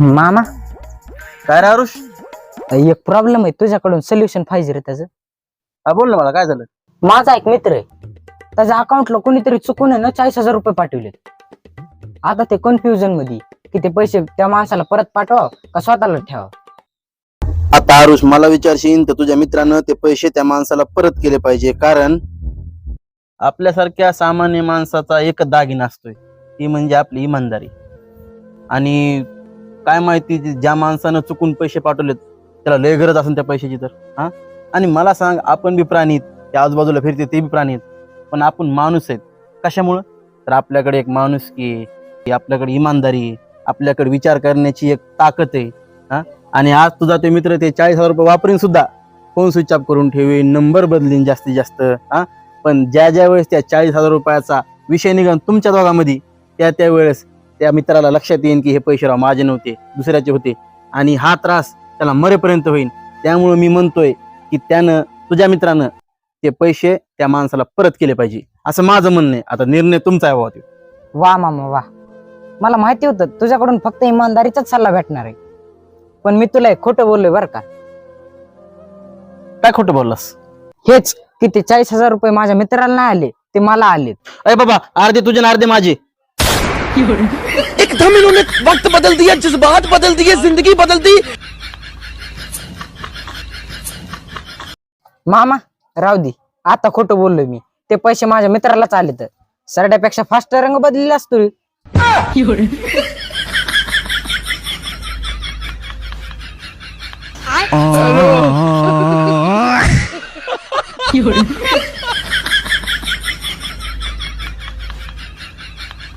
मामा, काय रे आरुष? एक प्रॉब्लेम आहे, तुझ्याकडून सोल्युशन पाहिजे रे त्याचं. हा बोल ना, मला काय झालं? माझा एक मित्र आहे, त्याच्या अकाउंटला कोणीतरी चुकून आहे ना 40,000 रुपये पाठवले. आता ते कन्फ्युजन मध्ये की ते पैसे त्या माणसाला परत पाठवाव का स्वतःला ठेवाव. आता आरुष, मला विचारशील तर तुझ्या मित्रानं ते पैसे त्या माणसाला परत केले पाहिजे, कारण आपल्यासारख्या सामान्य माणसाचा एक दागिना असतोय, ती म्हणजे आपली इमानदारी. आणि काय माहिती ज्या माणसानं चुकून पैसे पाठवलेत त्याला लय गरज असेल त्या पैशाची तर. हा, आणि मला सांग, आपण बी प्राणी, त्या आजूबाजूला फिरते ते बी प्राणी आहेत, पण आपण माणूस आहेत. कशामुळं? तर आपल्याकडे एक माणुसकी, आपल्याकडे इमानदारी, आपल्याकडे विचार करण्याची एक ताकद आहे. हा, आणि आज तुझा ते मित्र ते 40,000 रुपये वापरीन सुद्धा, फोन स्विच ऑफ करून ठेवीन, नंबर बदलीन जास्तीत जास्त. हा, पण ज्या वेळेस त्या 40,000 रुपयाचा विषय निघन तुमच्या दोघांमध्ये, त्या वेळेस त्या मित्राला लक्षात येईन की हे पैसे राव माझे नव्हते, दुसऱ्याचे होते, आणि हा त्रास त्याला मरेपर्यंत होईल. त्यामुळे मी म्हणतोय की त्यानं, तुझ्या मित्रानं ते पैसे त्या माणसाला परत केले पाहिजे, असं माझं म्हणणं आहे. आता निर्णय तुमचा आहे बाबा. वा मामा वा, मला माहिती होतं तुझ्याकडून फक्त इमानदारीचाच सल्ला भेटणार आहे, पण मी तुला एक खोटं बोललोय बरं का. काय खोटं बोललास? हेच की ते 40,000 रुपये माझ्या मित्राला नाही आले, ते मला आले. अरे बाबा, अर्धे तुझे आणि अर्धे माझे. एकदम इन्होंने वक्त बदल दिया, जज्बात बदल दिए, जिंदगी बदल दी. मामा राहू दे, आता खोटं बोललोय मी. ते पैसे माझ्या मित्रालाच आले, तर सरड्यापेक्षा फास्ट रंग बदललेला असतो रे. Fiore.